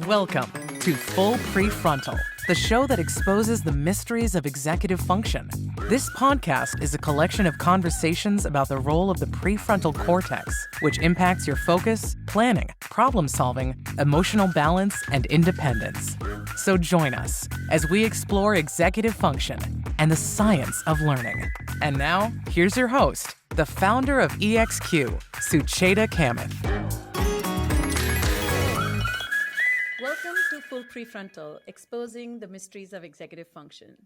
Welcome to Full PreFrontal, the show that exposes the mysteries of executive function. This podcast is a collection of conversations about the role of the prefrontal cortex, which impacts your focus, planning, problem-solving, emotional balance, and independence. So join us as we explore executive function and the science of learning. And now, here's your host, the founder of EXQ, Sucheta Kamath. Welcome to Full PreFrontal, exposing the mysteries of executive function.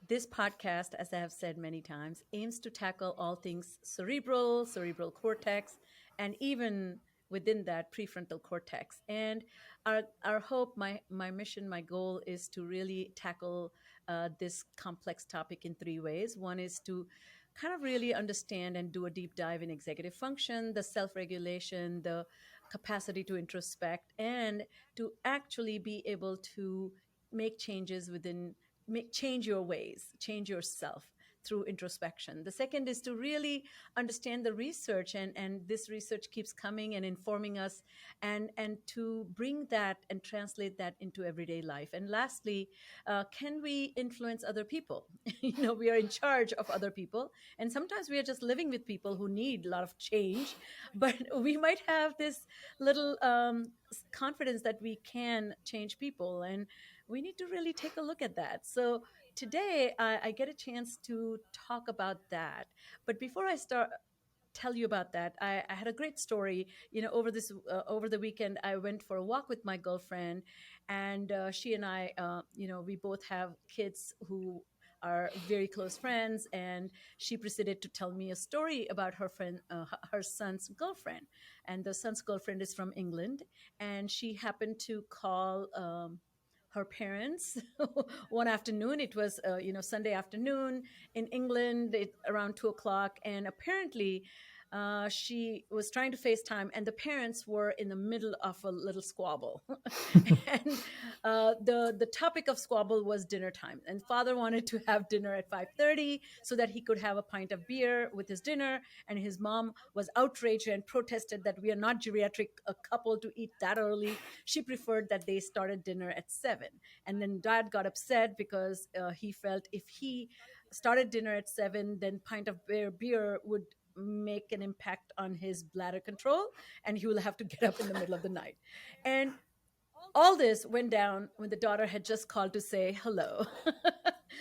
This podcast, as I have said many times, aims to tackle all things cerebral cortex, and even within that, prefrontal cortex. And our hope, my mission, my goal is to really tackle this complex topic in three ways. One is to kind of really understand and do a deep dive in executive function, the self-regulation, the capacity to introspect, and to actually be able to make changes change your ways, change yourself through introspection. The second is to really understand the research, and this research keeps coming and informing us, and to bring that and translate that into everyday life. And lastly, can we influence other people? We are in charge of other people, and sometimes we are just living with people who need a lot of change, but we might have this little confidence that we can change people, and we need to really take a look at that. So today I get a chance to talk about that. But before I tell you about that, I had a great story. Over the weekend, I went for a walk with my girlfriend, and she and I, we both have kids who are very close friends, and she proceeded to tell me a story about her friend, her son's girlfriend, and the son's girlfriend is from England, and she happened to call her parents one afternoon. It was Sunday afternoon in England, around 2:00, and apparently she was trying to FaceTime, and the parents were in the middle of a little squabble. And the topic of squabble was dinner time, and father wanted to have dinner at 5:30 so that he could have a pint of beer with his dinner, and his mom was outraged and protested that we are not geriatric a couple to eat that early. She preferred that they started dinner at 7. And then dad got upset because he felt if he started dinner at 7, then pint of beer would make an impact on his bladder control, and he will have to get up in the middle of the night. And all this went down when the daughter had just called to say hello.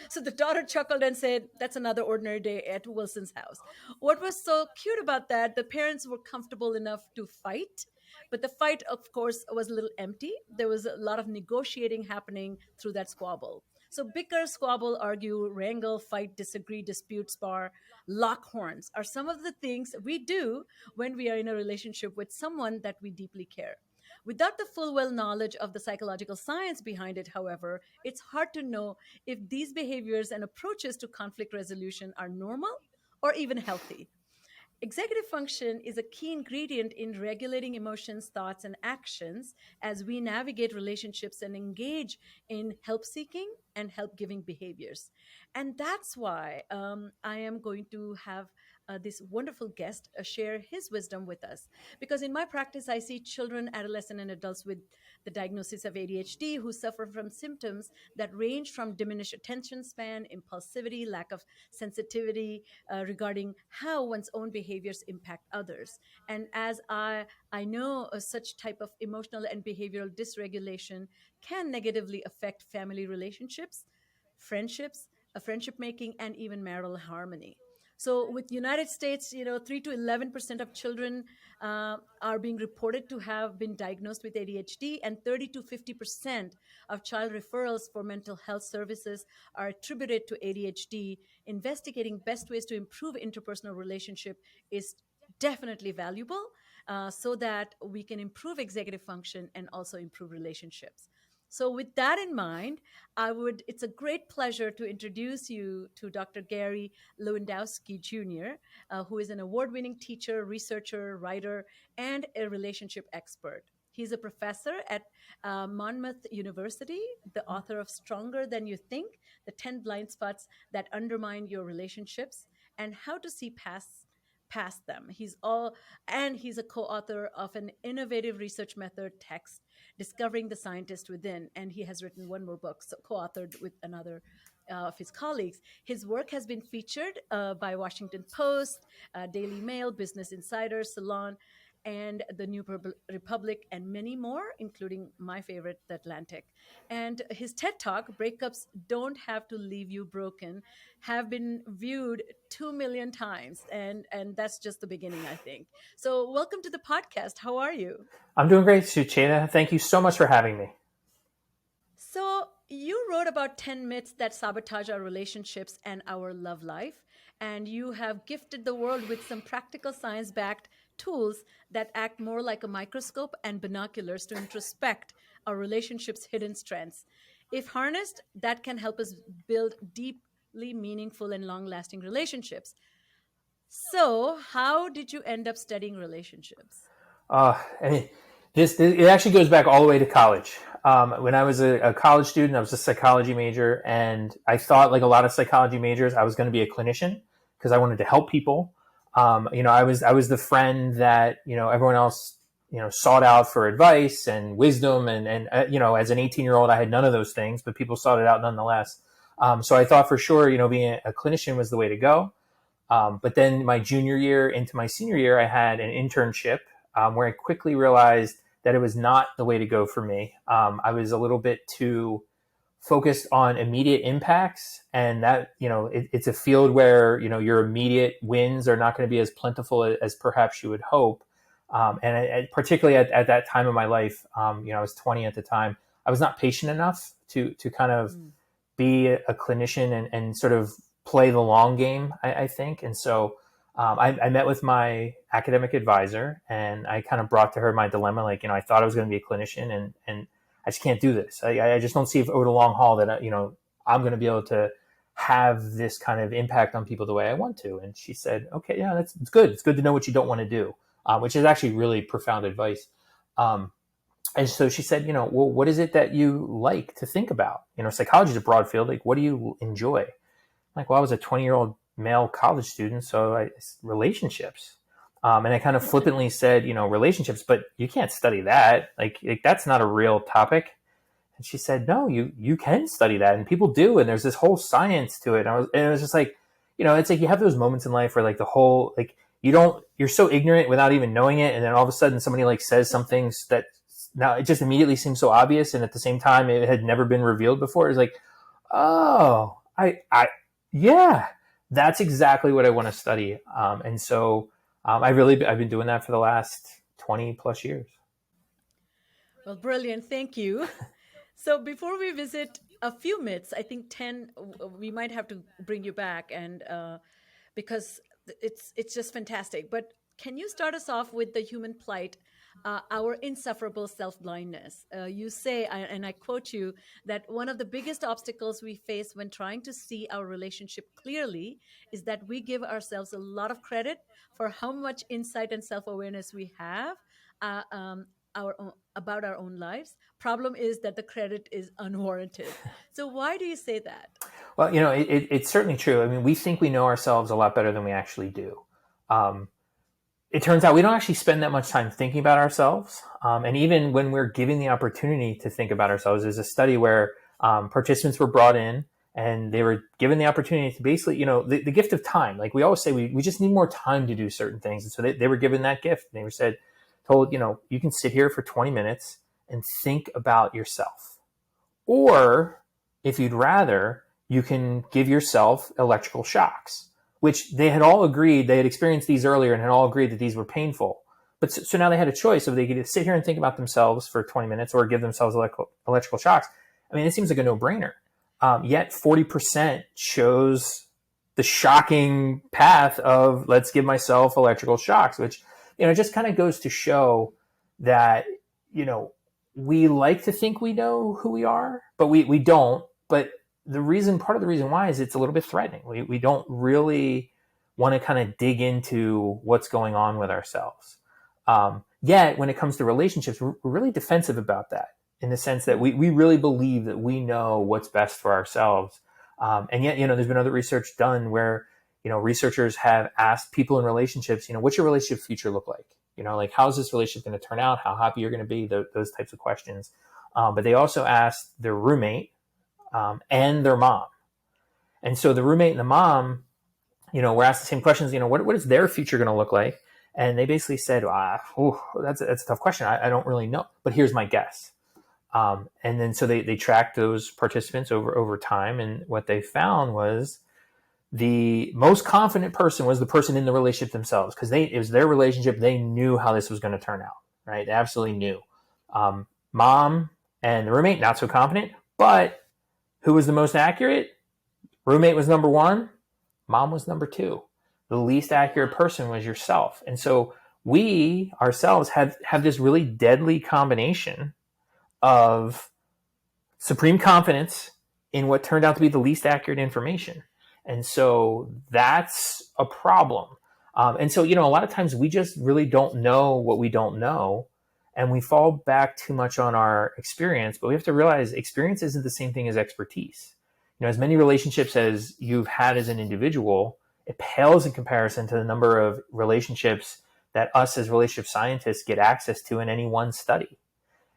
So the daughter chuckled and said, "That's another ordinary day at Wilson's house." What was so cute about that, the parents were comfortable enough to fight, but the fight, of course, was a little empty. There was a lot of negotiating happening through that squabble. So bicker, squabble, argue, wrangle, fight, disagree, dispute, spar, lock horns are some of the things we do when we are in a relationship with someone that we deeply care. Without the full well knowledge of the psychological science behind it, however, it's hard to know if these behaviors and approaches to conflict resolution are normal or even healthy. Executive function is a key ingredient in regulating emotions, thoughts, and actions as we navigate relationships and engage in help seeking and help giving behaviors. And that's why I am going to have this wonderful guest share his wisdom with us. Because in my practice, I see children, adolescents, and adults with the diagnosis of ADHD who suffer from symptoms that range from diminished attention span, impulsivity, lack of sensitivity regarding how one's own behaviors impact others. And as I know such type of emotional and behavioral dysregulation can negatively affect family relationships, friendships, friendship making, and even marital harmony. So with United States, 3 to 11% of children are being reported to have been diagnosed with ADHD, and 30 to 50% of child referrals for mental health services are attributed to ADHD. Investigating best ways to improve interpersonal relationship is definitely valuable, so that we can improve executive function and also improve relationships. So with that in mind, it's a great pleasure to introduce you to Dr. Gary Lewandowski Jr., who is an award-winning teacher, researcher, writer, and a relationship expert. He's a professor at Monmouth University, the author of Stronger Than You Think, The 10 Blind Spots That Undermine Your Relationships, and How to See Past past them. And he's a co-author of an innovative research method text, Discovering the Scientist Within. And he has written one more book, so co-authored with another of his colleagues. His work has been featured by Washington Post, Daily Mail, Business Insider, Salon, and the New Republic, and many more, including my favorite, The Atlantic. And his TED Talk, Breakups Don't Have to Leave You Broken, have been viewed 2 million times. And that's just the beginning, I think. So welcome to the podcast. How are you? I'm doing great, Sucheta. Thank you so much for having me. So you wrote about 10 myths that sabotage our relationships and our love life. And you have gifted the world with some practical science-backed tools that act more like a microscope and binoculars to introspect our relationships' hidden strengths. If harnessed, that can help us build deeply meaningful and long-lasting relationships. So, how did you end up studying relationships? I mean, it actually goes back all the way to college. When I was a college student, I was a psychology major, and I thought, like a lot of psychology majors, I was going to be a clinician because I wanted to help people. I was the friend that everyone else sought out for advice and wisdom, and as an 18-year-old, I had none of those things, but people sought it out nonetheless. So I thought for sure, being a clinician was the way to go. But then my junior year into my senior year, I had an internship where I quickly realized that it was not the way to go for me. I was a little bit too focused on immediate impacts, and that, it's a field where, your immediate wins are not going to be as plentiful as perhaps you would hope. And particularly at that time of my life, I was 20 at the time, I was not patient enough to kind of be a clinician and sort of play the long game, I think. And so I met with my academic advisor, and I kind of brought to her my dilemma. Like, I thought I was going to be a clinician, and I just can't do this. I just don't see over the long haul that, I'm going to be able to have this kind of impact on people the way I want to. And she said, okay, yeah, it's good. It's good to know what you don't want to do, which is actually really profound advice. And so she said, well, what is it that you like to think about? Psychology is a broad field. Like, what do you enjoy? I'm like, well, I was a 20-year-old male college student, so relationships. And I kind of flippantly said, relationships, but you can't study that. Like that's not a real topic. And she said, no, you can study that, and people do, and there's this whole science to it. And it was just like, it's like you have those moments in life where like the whole, like you're so ignorant without even knowing it, and then all of a sudden somebody like says some things that now it just immediately seems so obvious, and at the same time it had never been revealed before. It's like, oh, yeah, that's exactly what I want to study. And so I've been doing that for the last 20 plus years. Well, brilliant. Thank you. So before we visit a few myths, I think 10, we might have to bring you back, and because it's just fantastic. But can you start us off with the human plight, our insufferable self-blindness? You say, and I quote you, that one of the biggest obstacles we face when trying to see our relationship clearly is that we give ourselves a lot of credit for how much insight and self-awareness we have about our own lives. Problem is that the credit is unwarranted. So why do you say that? Well, it's certainly true. I mean, we think we know ourselves a lot better than we actually do. It turns out we don't actually spend that much time thinking about ourselves. And even when we're given the opportunity to think about ourselves, there's a study where participants were brought in and they were given the opportunity to basically, the gift of time. Like we always say, we just need more time to do certain things. And so they were given that gift. They were told, you can sit here for 20 minutes and think about yourself. Or if you'd rather, you can give yourself electrical shocks, which they had all agreed, they had experienced these earlier and had all agreed that these were painful. But so now they had a choice of they could sit here and think about themselves for 20 minutes or give themselves electrical shocks. I mean, it seems like a no-brainer. Yet 40% chose the shocking path of let's give myself electrical shocks, which, just kind of goes to show that, we like to think we know who we are, but we don't. But part of the reason why is it's a little bit threatening. We don't really want to kind of dig into what's going on with ourselves. Yet when it comes to relationships, we're really defensive about that in the sense that we really believe that we know what's best for ourselves. And yet, there's been other research done where, researchers have asked people in relationships, what's your relationship future look like? Like, how's this relationship going to turn out? How happy you're going to be? Those types of questions. But they also asked their roommate and their mom. And so the roommate and the mom, were asked the same questions, what is their future going to look like? And they basically said, that's a tough question. I don't really know, but here's my guess. And then so they tracked those participants over time. And what they found was the most confident person was the person in the relationship themselves, because it was their relationship. They knew how this was going to turn out, right? They absolutely knew. Mom and the roommate, not so confident, but who was the most accurate? Roommate was number one. Mom was number two. The least accurate person was yourself. And so we ourselves have this really deadly combination of supreme confidence in what turned out to be the least accurate information. And so that's a problem. And so, a lot of times we just really don't know what we don't know, and we fall back too much on our experience. But we have to realize experience isn't the same thing as expertise. As many relationships as you've had as an individual, it pales in comparison to the number of relationships that us as relationship scientists get access to in any one study.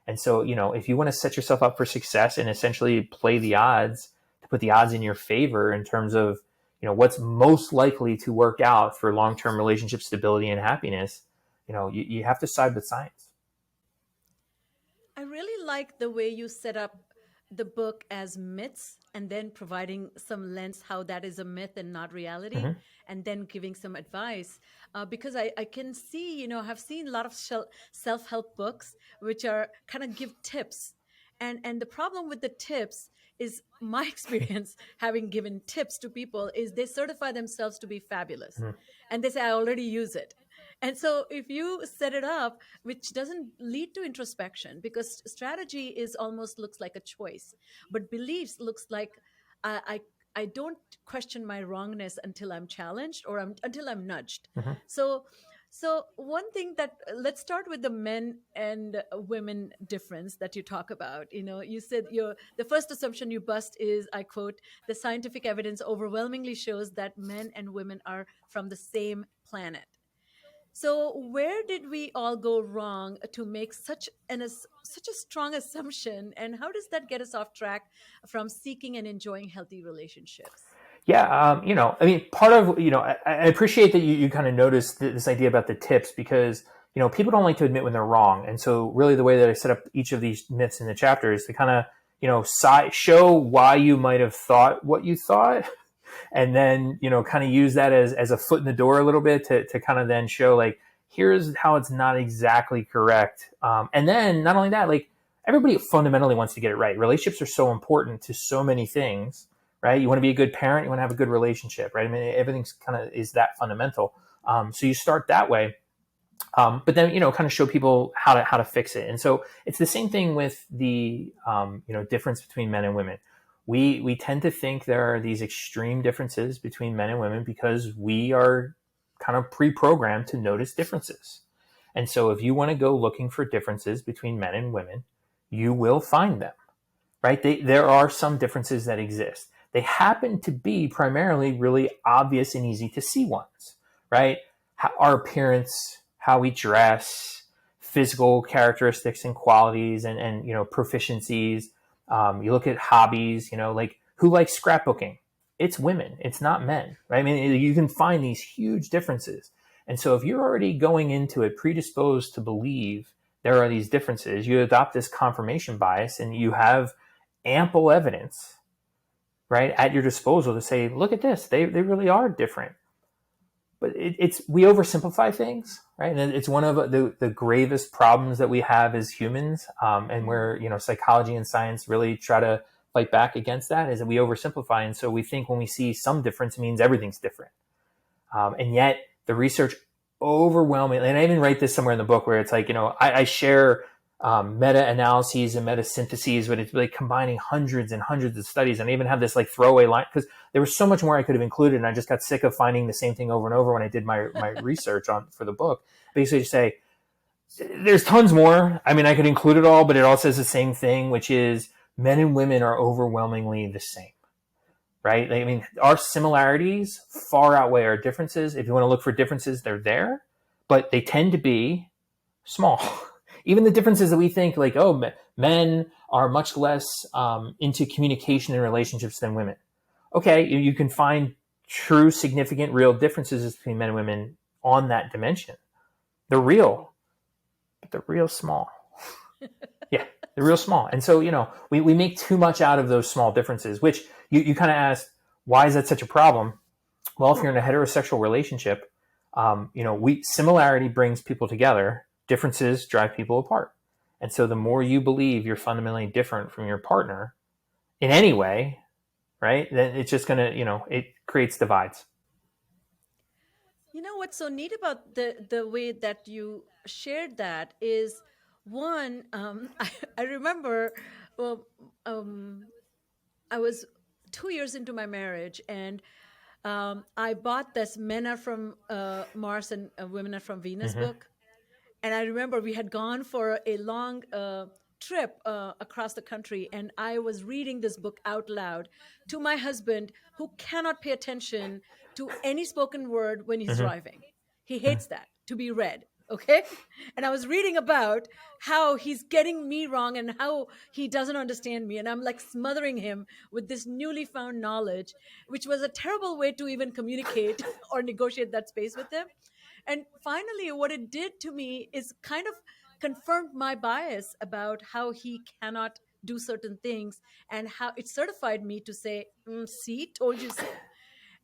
And so, if you want to set yourself up for success and essentially play the odds, to put the odds in your favor in terms of, what's most likely to work out for long-term relationship stability and happiness, you have to side with science. I really like the way you set up the book as myths, and then providing some lens how that is a myth and not reality, and then giving some advice. Because I can see, I've seen a lot of self-help books which are kind of give tips. And the problem with the tips is, my experience having given tips to people, is they certify themselves to be fabulous. And they say, I already use it. And so if you set it up, which doesn't lead to introspection, because strategy is almost looks like a choice, but beliefs looks like I don't question my wrongness until I'm challenged or until I'm nudged. So one thing that, let's start with the men and women difference that you talk about. You said the first assumption you bust is, I quote, the scientific evidence overwhelmingly shows that men and women are from the same planet. So where did we all go wrong to make such a strong assumption, and how does that get us off track from seeking and enjoying healthy relationships? Yeah, part of, I appreciate that you kind of noticed this idea about the tips, because, people don't like to admit when they're wrong. And so really the way that I set up each of these myths in the chapter is to kind of, show why you might have thought what you thought. And then, kind of use that as a foot in the door a little bit to kind of then show, like, here's how it's not exactly correct. And then not only that, like, everybody fundamentally wants to get it right. Relationships are so important to so many things, right? You want to be a good parent, you want to have a good relationship, right? I mean, everything's kind of is that fundamental. So you start that way. But then, kind of show people how to fix it. And so it's the same thing with the, difference between men and women. We tend to think there are these extreme differences between men and women because we are kind of pre-programmed to notice differences. And so if you want to go looking for differences between men and women, you will find them, right? There are some differences that exist. They happen to be primarily really obvious and easy to see ones, right? Our appearance, how we dress, physical characteristics and qualities and proficiencies. You look at hobbies, like who likes scrapbooking? It's women. It's not men, right? I mean, you can find these huge differences. And so if you're already going into it predisposed to believe there are these differences, you adopt this confirmation bias and you have ample evidence, right, at your disposal to say, look at this, they really are different. But we oversimplify things, right? And it's one of the gravest problems that we have as humans, and where psychology and science really try to fight back against that, is that we oversimplify, and so we think when we see some difference it means everything's different, and yet the research overwhelmingly, and I even write this somewhere in the book where it's like I share meta-analyses and meta-syntheses, but it's like combining hundreds and hundreds of studies. And I even have this like throwaway line because there was so much more I could have included. And I just got sick of finding the same thing over and over when I did my research for the book. Basically just say, there's tons more. I mean, I could include it all, but it all says the same thing, which is men and women are overwhelmingly the same. right? Like, I mean, our similarities far outweigh our differences. If you want to look for differences, they're there, but they tend to be small. Even the differences that we think like, oh, men are much less into communication and relationships than women. Okay, you can find true, significant, real differences between men and women on that dimension. They're real, but they're real small. Yeah, they're real small. And so, we make too much out of those small differences, which you kind of asked, why is that such a problem? Well, if you're in a heterosexual relationship, similarity brings people together. Differences drive people apart. And so the more you believe you're fundamentally different from your partner in any way, right, then it's just going to, it creates divides. You know what's so neat about the way that you shared that is one, I remember, well, I was 2 years into my marriage, and I bought this Men Are From Mars and Women Are From Venus book. And I remember we had gone for a long trip across the country, and I was reading this book out loud to my husband, who cannot pay attention to any spoken word when he's driving. He hates that to be read. Okay. And I was reading about how he's getting me wrong and how he doesn't understand me. And I'm like smothering him with this newly found knowledge, which was a terrible way to even communicate or negotiate that space with him. And finally, what it did to me is kind of confirmed my bias about how he cannot do certain things, and how it certified me to say, see, told you so.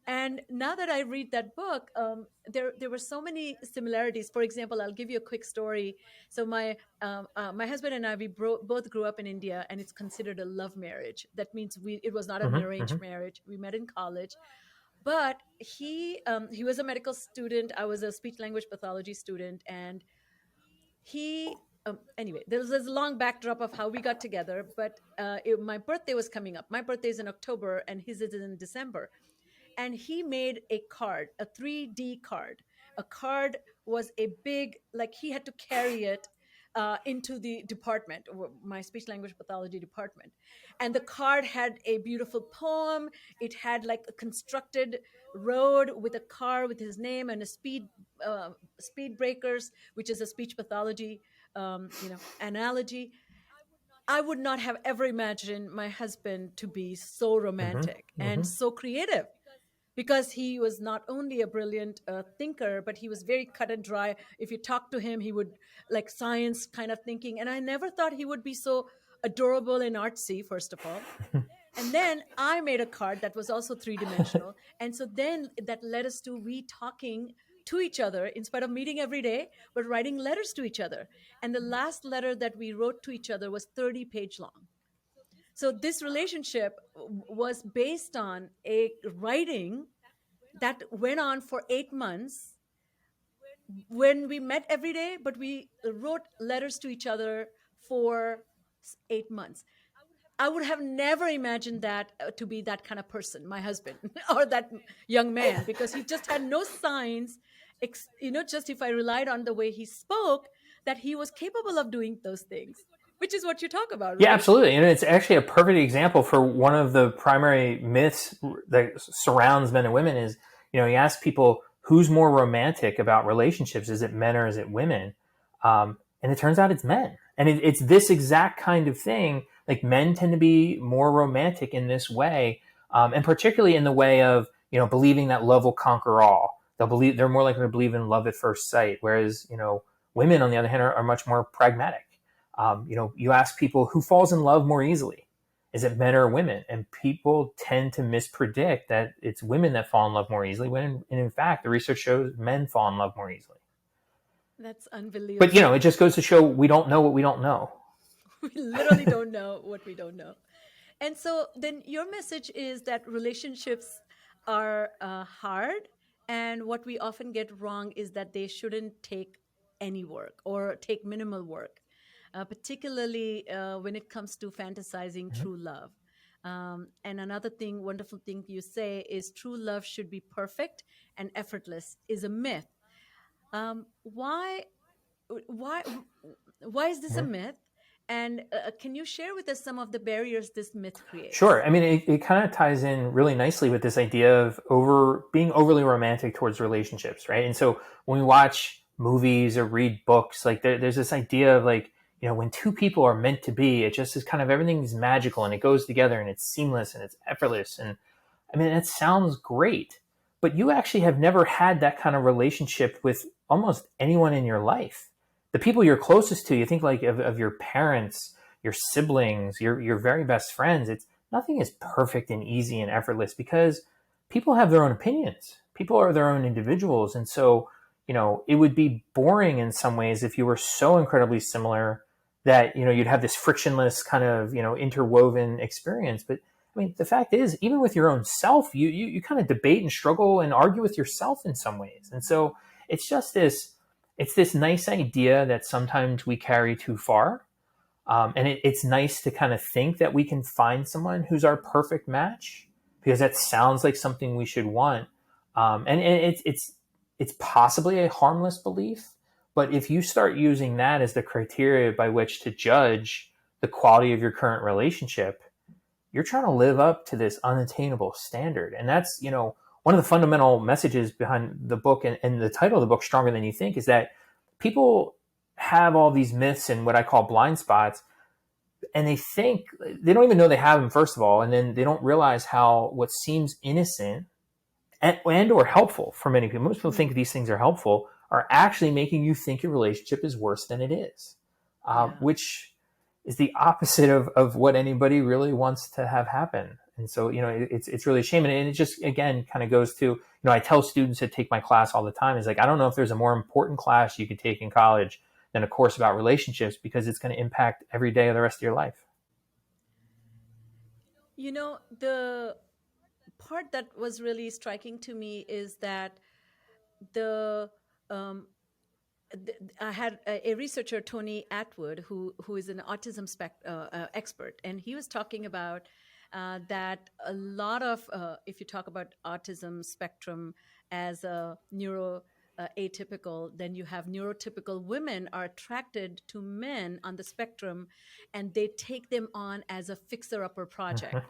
And now that I read that book, there were so many similarities. For example, I'll give you a quick story. So my husband and I, we both grew up in India, and it's considered a love marriage. That means it was not an arranged marriage. We met in college, but he was a medical student. I was a speech language pathology student, and he anyway, there was this long backdrop of how we got together. But my birthday was coming up. My birthday is in October, and his is in December. And he made a card, a 3D card. A card was a big, like he had to carry it into the department, my speech language pathology department. And the card had a beautiful poem. It had like a constructed road with a car with his name and a speed breakers, which is a speech pathology, analogy. I would not have ever imagined my husband to be so romantic and so creative, because he was not only a brilliant thinker, but he was very cut and dry. If you talk to him, he would like science kind of thinking. And I never thought he would be so adorable and artsy, first of all. And then I made a card that was also three-dimensional. And so then that led us to we talking to each other instead of meeting every day, but writing letters to each other. And the last letter that we wrote to each other was 30-page long. So this relationship was based on a writing that went on for 8 months, when we met every day, but we wrote letters to each other for 8 months. I would have never imagined that to be that kind of person, my husband, or that young man, because he just had no signs, just if I relied on the way he spoke, that he was capable of doing those things, which is what you talk about, right? Yeah, absolutely. And it's actually a perfect example for one of the primary myths that surrounds men and women is, you ask people who's more romantic about relationships. Is it men or is it women? And it turns out it's men. And it's this exact kind of thing. Like, men tend to be more romantic in this way. And particularly in the way of, believing that love will conquer all. They're more likely to believe in love at first sight. Whereas, women, on the other hand, are much more pragmatic. You ask people who falls in love more easily. Is it men or women? And people tend to mispredict that it's women that fall in love more easily, when in fact, the research shows men fall in love more easily. That's unbelievable. But, it just goes to show we don't know what we don't know. We literally don't know what we don't know. And so then your message is that relationships are hard. And what we often get wrong is that they shouldn't take any work or take minimal work. Particularly when it comes to fantasizing true love. And another wonderful thing you say is true love should be perfect and effortless is a myth. Why is this a myth? And can you share with us some of the barriers this myth creates? Sure. I mean, it kind of ties in really nicely with this idea of being overly romantic towards relationships, right? And so when we watch movies or read books, like there's this idea of like, when two people are meant to be, it just is kind of everything's magical and it goes together and it's seamless and it's effortless. And I mean, it sounds great, but you actually have never had that kind of relationship with almost anyone in your life. The people you're closest to, you think like of your parents, your siblings, your very best friends. Nothing is perfect and easy and effortless because people have their own opinions. People are their own individuals. And so, it would be boring in some ways if you were so incredibly similar that, you'd have this frictionless kind of, interwoven experience. But I mean, the fact is, even with your own self, you kind of debate and struggle and argue with yourself in some ways. And so it's this nice idea that sometimes we carry too far. And it's nice to kind of think that we can find someone who's our perfect match because that sounds like something we should want. And it's possibly a harmless belief, but if you start using that as the criteria by which to judge the quality of your current relationship, you're trying to live up to this unattainable standard. And that's, one of the fundamental messages behind the book and the title of the book, Stronger Than You Think, is that people have all these myths and what I call blind spots, and they don't even know they have them, first of all, and then they don't realize how what seems innocent and or helpful for many people, most people think these things are helpful, are actually making you think your relationship is worse than it is, which is the opposite of what anybody really wants to have happen. And so, it's really a shame. And it just, again, kind of goes to, I tell students that take my class all the time, is like, I don't know if there's a more important class you could take in college than a course about relationships, because it's going to impact every day of the rest of your life. The part that was really striking to me is that I had a researcher, Tony Atwood, who is an autism expert, and he was talking about that a lot of, if you talk about autism spectrum as a atypical, then you have neurotypical women are attracted to men on the spectrum, and they take them on as a fixer-upper project.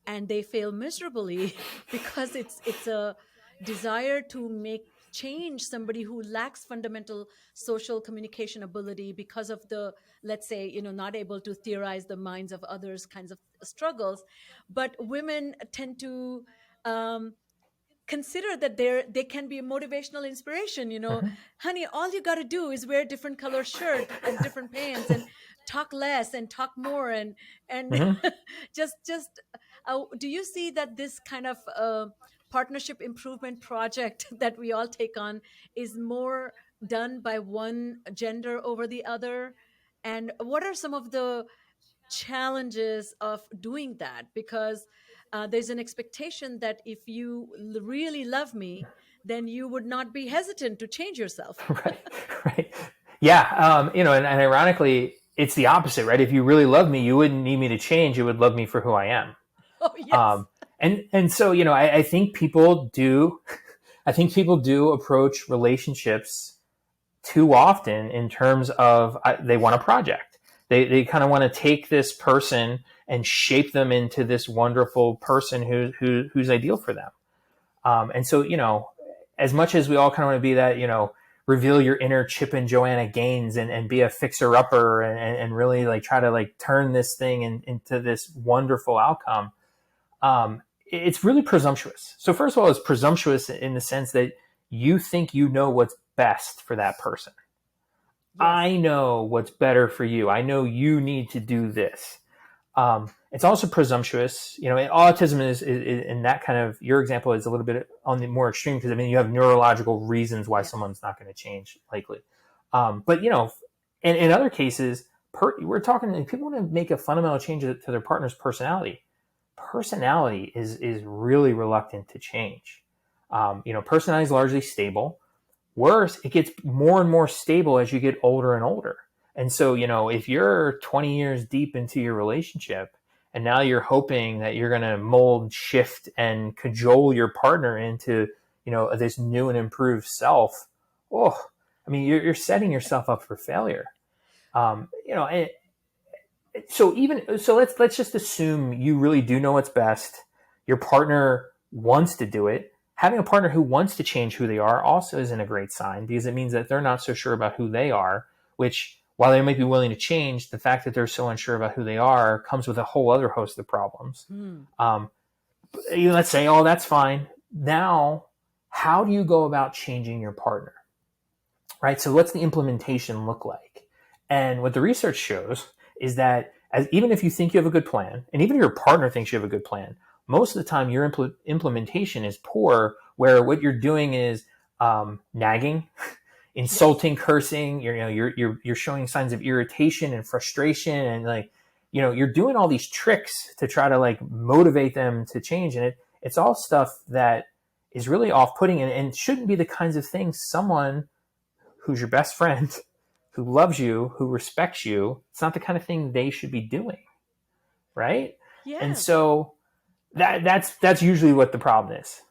And they fail miserably because it's a desire to change somebody who lacks fundamental social communication ability because of the, let's say, not able to theorize the minds of others kinds of struggles. But women tend to consider that they can be a motivational inspiration. Honey, all you got to do is wear different color shirt and different pants and talk less and talk more and just do you see that this kind of partnership improvement project that we all take on is more done by one gender over the other? And what are some of the challenges of doing that? Because there's an expectation that if you really love me, then you would not be hesitant to change yourself. Right. Yeah. And ironically, it's the opposite, right? If you really love me, you wouldn't need me to change. You would love me for who I am. Oh, yes. And so, I think people do approach relationships too often in terms of they want a project. They kind of want to take this person and shape them into this wonderful person who's ideal for them. And so, as much as we all kind of want to be that, reveal your inner Chip and Joanna Gaines and be a fixer-upper and really like try to like turn this thing into this wonderful outcome, it's really presumptuous. So first of all, it's presumptuous in the sense that you think you know what's best for that person. Yes. I know what's better for you. I know you need to do this. It's also presumptuous. Autism is in that kind of, your example is a little bit on the more extreme because you have neurological reasons why someone's not going to change likely. But in other cases, we're talking, people want to make a fundamental change to their partner's personality. Personality is really reluctant to change. Personality is largely stable. Worse, it gets more and more stable as you get older and older. And so, if you're 20 years deep into your relationship and now you're hoping that you're going to mold, shift, and cajole your partner into, this new and improved self, you're setting yourself up for failure. So let's just assume you really do know what's best. Your partner wants to do it. Having a partner who wants to change who they are also isn't a great sign, because it means that they're not so sure about who they are, which, while they might be willing to change, the fact that they're so unsure about who they are comes with a whole other host of problems. Let's say, oh, that's fine. Now, how do you go about changing your partner? Right? So what's the implementation look like? And what the research shows is that even if you think you have a good plan, and even if your partner thinks you have a good plan, most of the time your implementation is poor, where what you're doing is nagging, insulting, cursing. You're showing signs of irritation and frustration, and you're doing all these tricks to try to motivate them to change. And it's all stuff that is really off-putting and shouldn't be the kinds of things someone who's your best friend, who loves you, who respects you, it's not the kind of thing they should be doing, right? Yeah. And so that's usually what the problem is.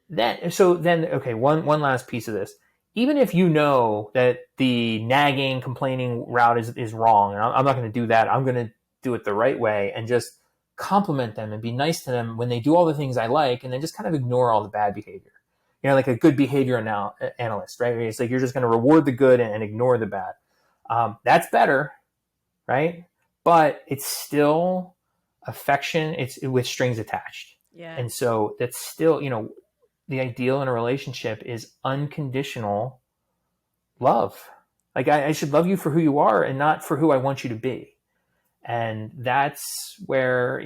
One last piece of this. Even if you know that the nagging, complaining route is wrong, and I'm not going to do that, I'm going to do it the right way and just compliment them and be nice to them when they do all the things I like, and then just kind of ignore all the bad behavior. Like a good behavior analyst, right? It's like you're just going to reward the good and ignore the bad. That's better, right? But it's still affection. It's with strings attached. Yeah. And so that's still, the ideal in a relationship is unconditional love. Like I should love you for who you are and not for who I want you to be. And that's where,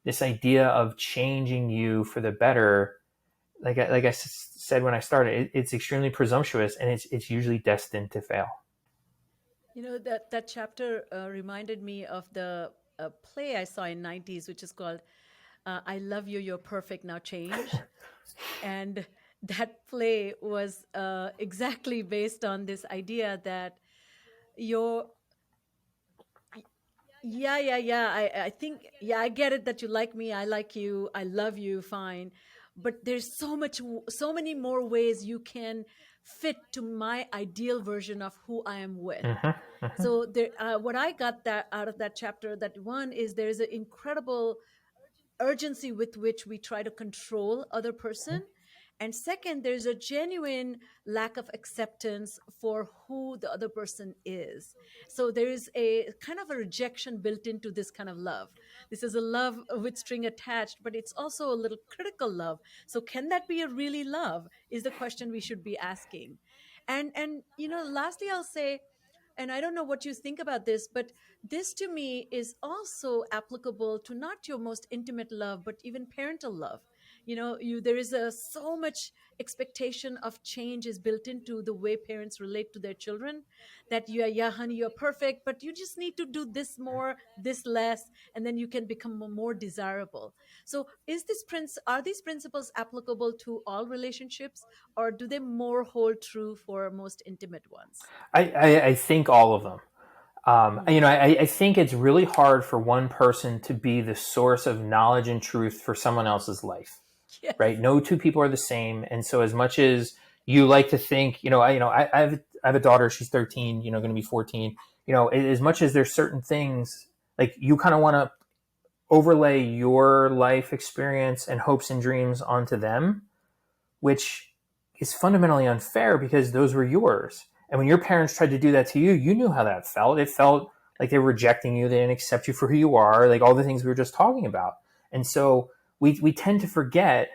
this idea of changing you for the better, like I said when I started, it's extremely presumptuous, and it's usually destined to fail. That chapter reminded me of the play I saw in 90s, which is called I Love You, You're Perfect, Now Change. And that play was exactly based on this idea that I think, I get it that you like me, I like you, I love you, fine. But there's so many more ways you can fit to my ideal version of who I am with. So what I got out of that chapter, that one is there's an incredible urgency with which we try to control other person. And second, there's a genuine lack of acceptance for who the other person is. So there is a kind of a rejection built into this kind of love. This is a love with string attached, but it's also a little critical love. So can that be a really love is the question we should be asking. And lastly, I'll say, and I don't know what you think about this, but this to me is also applicable to not your most intimate love, but even parental love. There is so much expectation of change is built into the way parents relate to their children, that honey, you're perfect, but you just need to do this more, this less, and then you can become more desirable. So are these principles applicable to all relationships, or do they more hold true for most intimate ones? I think all of them. I think it's really hard for one person to be the source of knowledge and truth for someone else's life. Yes. Right? No two people are the same. And so as much as you like to think, I have a daughter, she's 13, going to be 14, as much as there's certain things, like you kind of want to overlay your life experience and hopes and dreams onto them, which is fundamentally unfair because those were yours. And when your parents tried to do that to you, you knew how that felt. It felt like they were rejecting you. They didn't accept you for who you are, like all the things we were just talking about. And so we tend to forget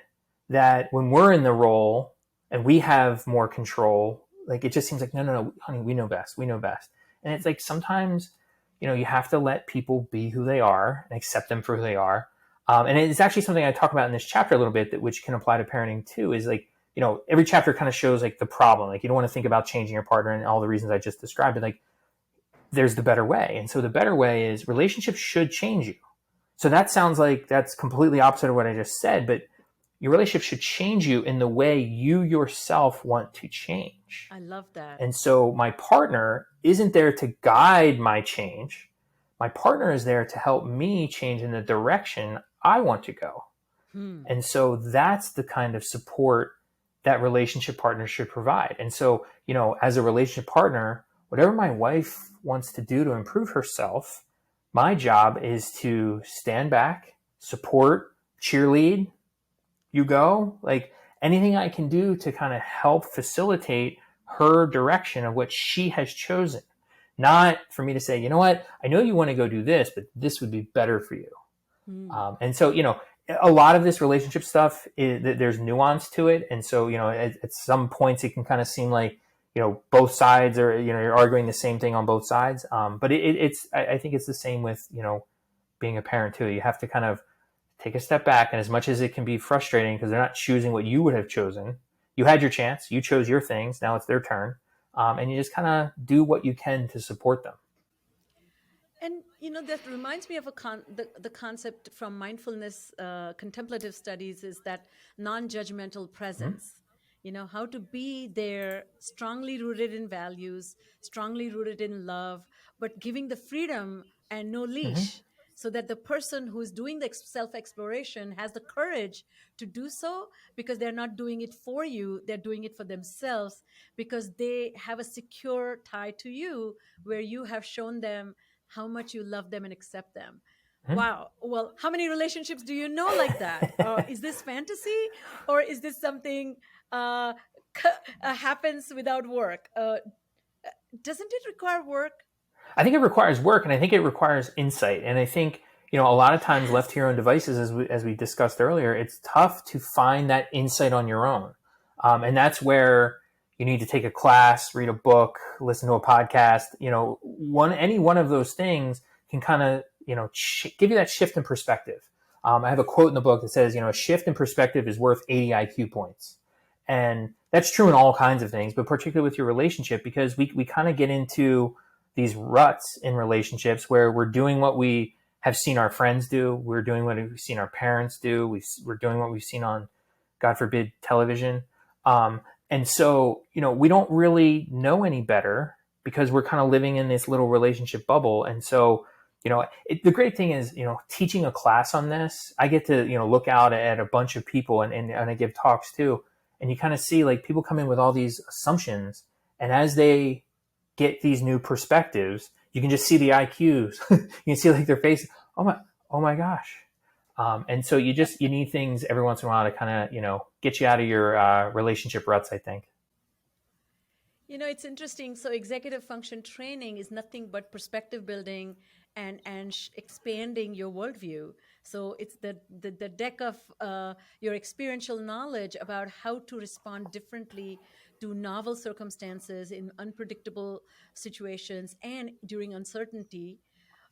that when we're in the role and we have more control, like it just seems like, no, honey, we know best. And it's like sometimes, you have to let people be who they are and accept them for who they are. And it's actually something I talk about in this chapter a little bit, which can apply to parenting too, is like, every chapter kind of shows like the problem. Like you don't want to think about changing your partner and all the reasons I just described, but like there's the better way. And so the better way is relationships should change you. So that sounds like that's completely opposite of what I just said, but your relationship should change you in the way you yourself want to change. I love that. And so my partner isn't there to guide my change. My partner is there to help me change in the direction I want to go. And so that's the kind of support that relationship partner should provide. And so, as a relationship partner, whatever my wife wants to do to improve herself, My job is to stand back, support, cheerlead, you go, like anything I can do to kind of help facilitate her direction of what she has chosen. Not for me to say, you know what, I know you want to go do this, but this would be better for you. And so, a lot of this relationship stuff there's nuance to it. And so, at some points it can kind of seem like, both sides are, you're arguing the same thing on both sides. But I think it's the same with, being a parent too. You have to kind of take a step back. And as much as it can be frustrating because they're not choosing what you would have chosen, you had your chance, you chose your things, now it's their turn. And you just kind of do what you can to support them. And that reminds me of the concept from mindfulness contemplative studies is that non-judgmental presence. How to be there, strongly rooted in values, strongly rooted in love, but giving the freedom and no leash, so that the person who's doing the self-exploration has the courage to do so, because they're not doing it for you, they're doing it for themselves, because they have a secure tie to you where you have shown them how much you love them and accept them. Wow. Well, how many relationships do you know like that? Is this fantasy, or is this something happens without work? Doesn't it require work? I think it requires work, and I think it requires insight. And I think, a lot of times left to your own devices, as we discussed earlier, it's tough to find that insight on your own. And that's where you need to take a class, read a book, listen to a podcast. Any one of those things can kind of, give you that shift in perspective. I have a quote in the book that says, a shift in perspective is worth 80 IQ points. And that's true in all kinds of things, but particularly with your relationship, because we kind of get into these ruts in relationships where we're doing what we have seen our friends do. We're doing what we've seen our parents do. We're doing what we've seen on, God forbid, television. And so, we don't really know any better because we're kind of living in this little relationship bubble. And so, the great thing is, teaching a class on this, I get to, look out at a bunch of people and I give talks too. And you kind of see like people come in with all these assumptions. And as they get these new perspectives, you can just see the IQs. You can see like their face. Oh my gosh. And so you need things every once in a while to kind of, get you out of your relationship ruts, I think. It's interesting. So executive function training is nothing but perspective building and expanding your worldview. So it's the deck of your experiential knowledge about how to respond differently to novel circumstances in unpredictable situations and during uncertainty,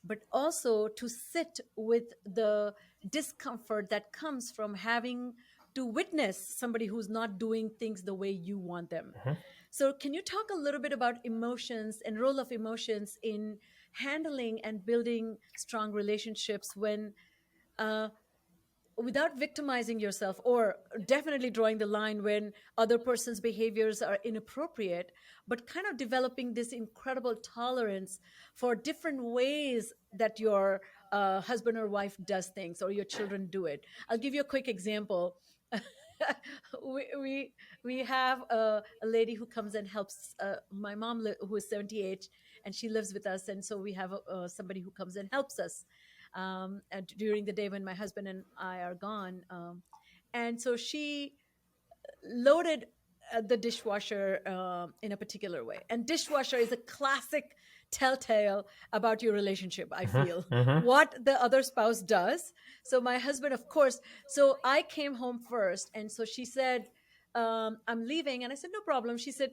but also to sit with the discomfort that comes from having to witness somebody who's not doing things the way you want them. So can you talk a little bit about emotions and role of emotions in handling and building strong relationships when without victimizing yourself, or definitely drawing the line when other person's behaviors are inappropriate, but kind of developing this incredible tolerance for different ways that your husband or wife does things or your children do it? I'll give you a quick example. we have a lady who comes and helps my mom, who is 78, and she lives with us. And so we have somebody who comes and helps us during the day when my husband and I are gone. And so she loaded the dishwasher in a particular way. And dishwasher is a classic telltale about your relationship, I feel, what the other spouse does. So my husband, of course, so I came home first. And so she said, I'm leaving. And I said, no problem. She said,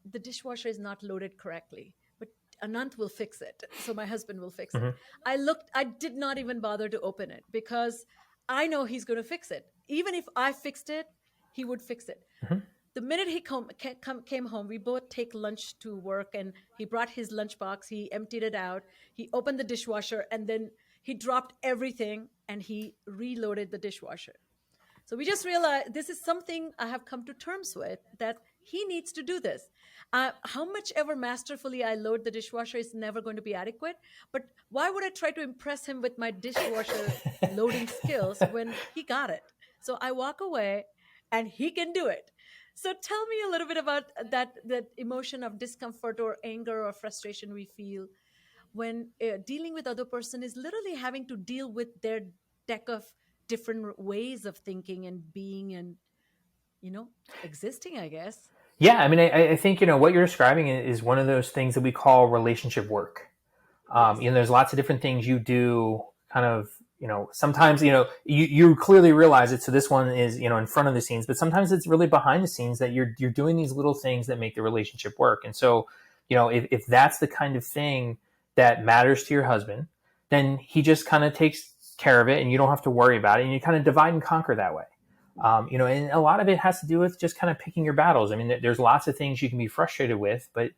the dishwasher is not loaded correctly, but Anant will fix it. So my husband will fix it. I did not even bother to open it because I know he's going to fix it. Even if I fixed it, he would fix it. The minute he came home, we both take lunch to work, and he brought his lunchbox. He emptied it out. He opened the dishwasher, and then he dropped everything and he reloaded the dishwasher. So we just realized this is something I have come to terms with, that he needs to do this. How much ever masterfully I load the dishwasher is never going to be adequate. But why would I try to impress him with my dishwasher loading skills when he got it? So I walk away and he can do it. So tell me a little bit about that emotion of discomfort or anger or frustration we feel when dealing with other person is literally having to deal with their deck of different ways of thinking and being and, existing, I guess. Yeah, I mean, I think, what you're describing is one of those things that we call relationship work. Yes. There's lots of different things you do kind of, sometimes, you clearly realize it. So this one is, in front of the scenes, but sometimes it's really behind the scenes that you're doing these little things that make the relationship work. And so, if that's the kind of thing that matters to your husband, then he just kind of takes care of it and you don't have to worry about it. And you kind of divide and conquer that way. And a lot of it has to do with just kind of picking your battles. I mean, there's lots of things you can be frustrated with, but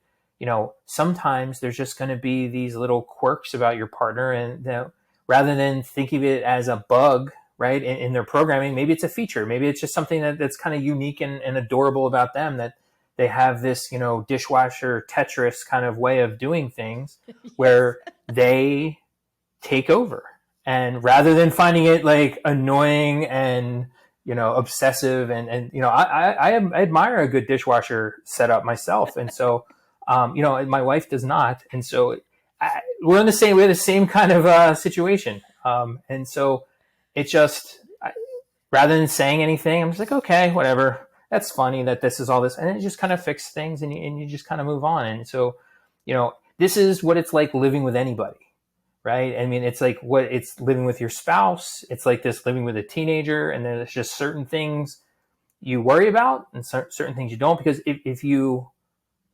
sometimes there's just going to be these little quirks about your partner, and rather than thinking of it as a bug, right, in their programming, maybe it's a feature. Maybe it's just something that's kind of unique and adorable about them, that they have this, dishwasher Tetris kind of way of doing things where they take over. And rather than finding it like annoying and, obsessive and I admire a good dishwasher setup myself. And so, my wife does not. And so we have the same kind of situation. And so it just, rather than saying anything, I'm just like, okay, whatever. That's funny that this is all this. And it just kind of fixes things and you just kind of move on. And so, this is what it's like living with anybody. Right? I mean, it's like it's living with your spouse. It's like this living with a teenager. And there's just certain things you worry about and certain things you don't, because if you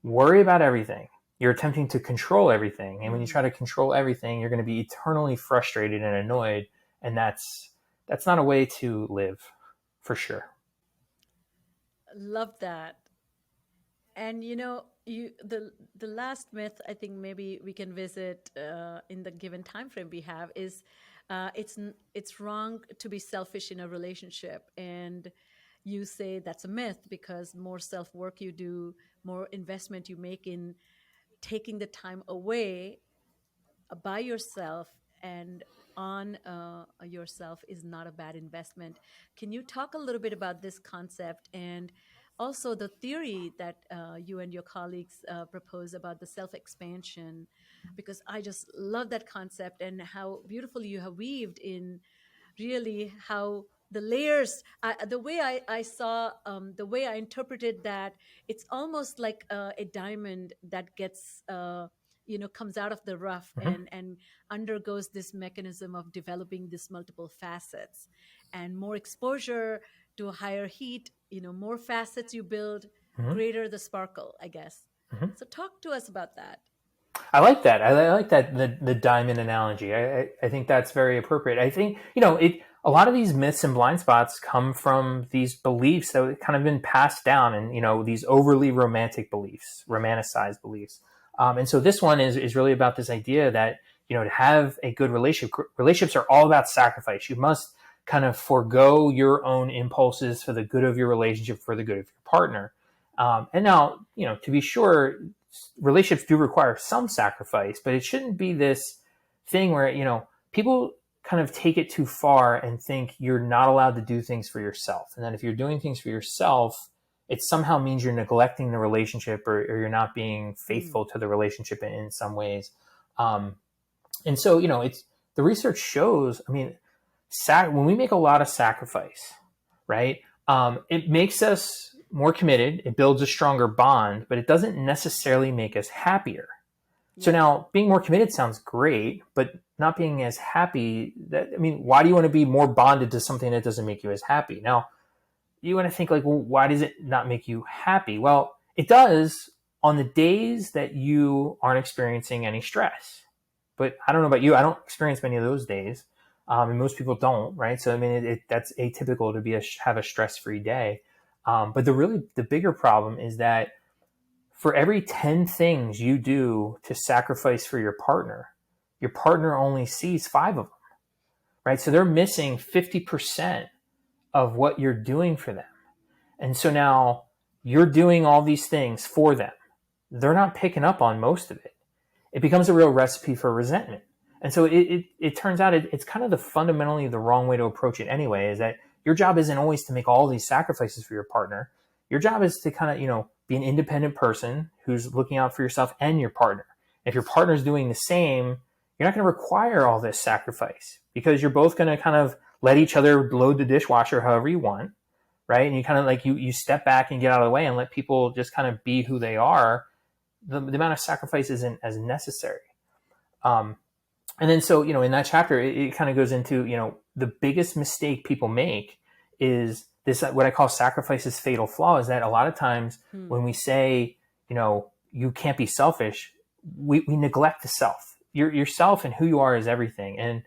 worry about everything, you're attempting to control everything. And when you try to control everything, you're going to be eternally frustrated and annoyed. And that's not a way to live, for sure. Love that. And the last myth I think maybe we can visit in the given time frame we have is it's wrong to be selfish in a relationship. And you say that's a myth because more self-work you do, more investment you make in taking the time away by yourself and on yourself is not a bad investment. Can you talk a little bit about this concept and also the theory that you and your colleagues propose about the self-expansion? Because I just love that concept and how beautifully you have weaved in really how the layers, the way I saw, the way I interpreted that, it's almost like a diamond that gets, comes out of the rough and undergoes this mechanism of developing these multiple facets, and more exposure to higher heat, more facets you build, greater the sparkle, I guess. So talk to us about that. I like that. I like that, the diamond analogy. I think that's very appropriate. I think, a lot of these myths and blind spots come from these beliefs that have kind of been passed down, and, these overly romantic beliefs, romanticized beliefs. And so this one is really about this idea that, to have a good relationships are all about sacrifice. You must kind of forego your own impulses for the good of your relationship, for the good of your partner. And now, to be sure, relationships do require some sacrifice, but it shouldn't be this thing where, people kind of take it too far and think you're not allowed to do things for yourself. And that if you're doing things for yourself, it somehow means you're neglecting the relationship or you're not being faithful to the relationship in some ways. And so, the research shows, I mean, when we make a lot of sacrifice, right, it makes us more committed. It builds a stronger bond, but it doesn't necessarily make us happier. Yeah. So now being more committed sounds great, but not being as happy, why do you want to be more bonded to something that doesn't make you as happy? Now, you want to think like, well, why does it not make you happy? Well, it does on the days that you aren't experiencing any stress. But I don't know about you, I don't experience many of those days. And most people don't, right? So, that's atypical to have a stress-free day. But the bigger problem is that for every 10 things you do to sacrifice for your partner only sees 5 of them, right? So they're missing 50% of what you're doing for them. And so now you're doing all these things for them. They're not picking up on most of it. It becomes a real recipe for resentment. And so it turns out it's kind of fundamentally the wrong way to approach it anyway, is that your job isn't always to make all these sacrifices for your partner. Your job is to kind of, be an independent person who's looking out for yourself and your partner. If your partner's doing the same, you're not going to require all this sacrifice because you're both going to kind of let each other load the dishwasher however you want, right? And you kind of like you step back and get out of the way and let people just kind of be who they are. The amount of sacrifice isn't as necessary. And then so, in that chapter, it kind of goes into, the biggest mistake people make is this, what I call sacrifice's fatal flaw, is that a lot of times when we say, you can't be selfish, we neglect the self. Yourself and who you are is everything. And,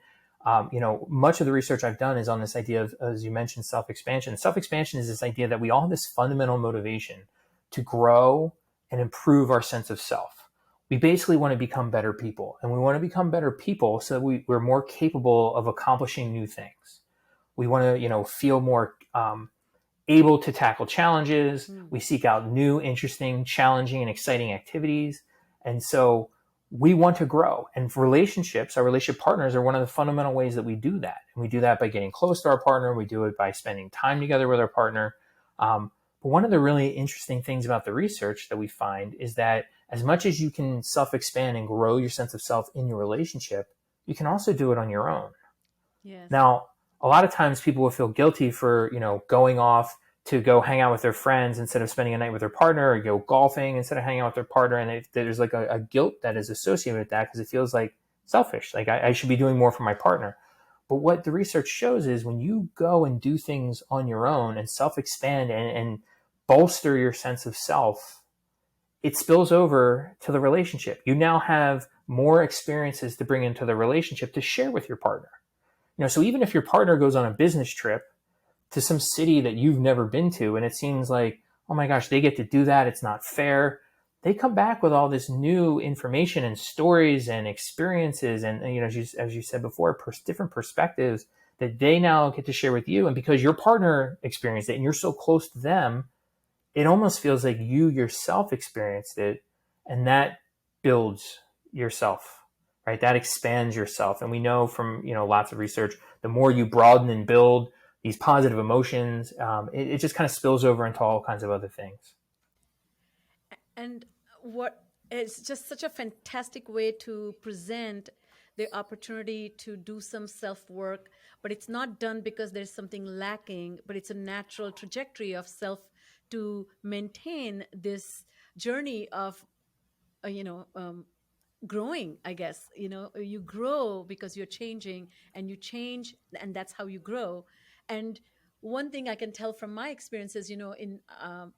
much of the research I've done is on this idea of, as you mentioned, self-expansion. Self-expansion is this idea that we all have this fundamental motivation to grow and improve our sense of self. We basically want to become better people, and we want to become better people so that we're more capable of accomplishing new things. We want to, feel more able to tackle challenges. We seek out new, interesting, challenging, and exciting activities. And so we want to grow. And for relationships, our relationship partners are one of the fundamental ways that we do that. And we do that by getting close to our partner. We do it by spending time together with our partner. But one of the really interesting things about the research that we find is that as much as you can self-expand and grow your sense of self in your relationship, you can also do it on your own. Yes. Now, a lot of times people will feel guilty for, going off to go hang out with their friends instead of spending a night with their partner, or go golfing instead of hanging out with their partner. And there's like a guilt that is associated with that because it feels like selfish. Like I should be doing more for my partner. But what the research shows is when you go and do things on your own and self-expand and bolster your sense of self, it spills over to the relationship. You now have more experiences to bring into the relationship to share with your partner. So even if your partner goes on a business trip to some city that you've never been to, and it seems like, oh my gosh, they get to do that, it's not fair, they come back with all this new information and stories and experiences and as you said before, different perspectives that they now get to share with you. And because your partner experienced it and you're so close to them, it almost feels like you yourself experienced it, and that builds yourself, right? That expands yourself. And we know from, lots of research, the more you broaden and build these positive emotions, it just kind of spills over into all kinds of other things. And what is just such a fantastic way to present the opportunity to do some self-work, but it's not done because there's something lacking, but it's a natural trajectory of self to maintain this journey of, growing, I guess. You grow because you're changing, and you change, and that's how you grow. And one thing I can tell from my experiences, in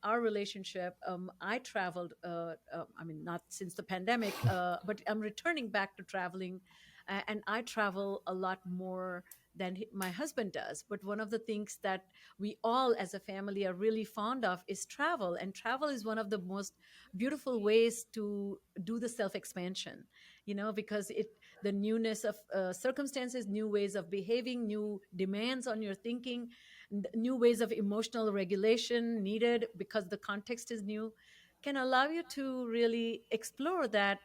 our relationship, I traveled, not since the pandemic, but I'm returning back to traveling, and I travel a lot more than my husband does. But one of the things that we all as a family are really fond of is travel. And travel is one of the most beautiful ways to do the self-expansion, because the newness of circumstances, new ways of behaving, new demands on your thinking, new ways of emotional regulation needed because the context is new, can allow you to really explore that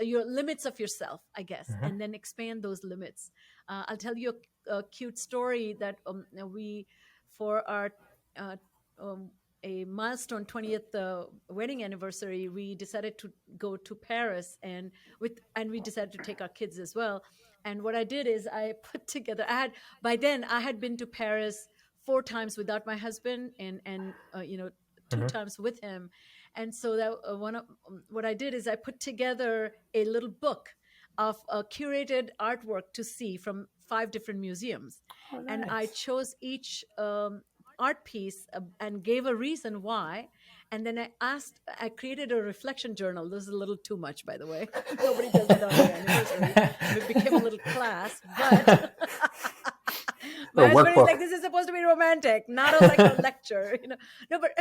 your limits of yourself, I guess, and then expand those limits. I'll tell you a cute story that we, for our a milestone 20th wedding anniversary, we decided to go to Paris, and we decided to take our kids as well. And what I did is I put together, by then I had been to Paris 4 times without my husband, and 2 times with him. And so that what I did is I put together a little book of curated artwork to see from 5 different museums. Oh, nice. And I chose each art piece and gave a reason why. And then I created a reflection journal. This is a little too much, by the way. Nobody does it on their anniversary. It became a little class, but my husband is like, this is supposed to be romantic, not a lecture, No, but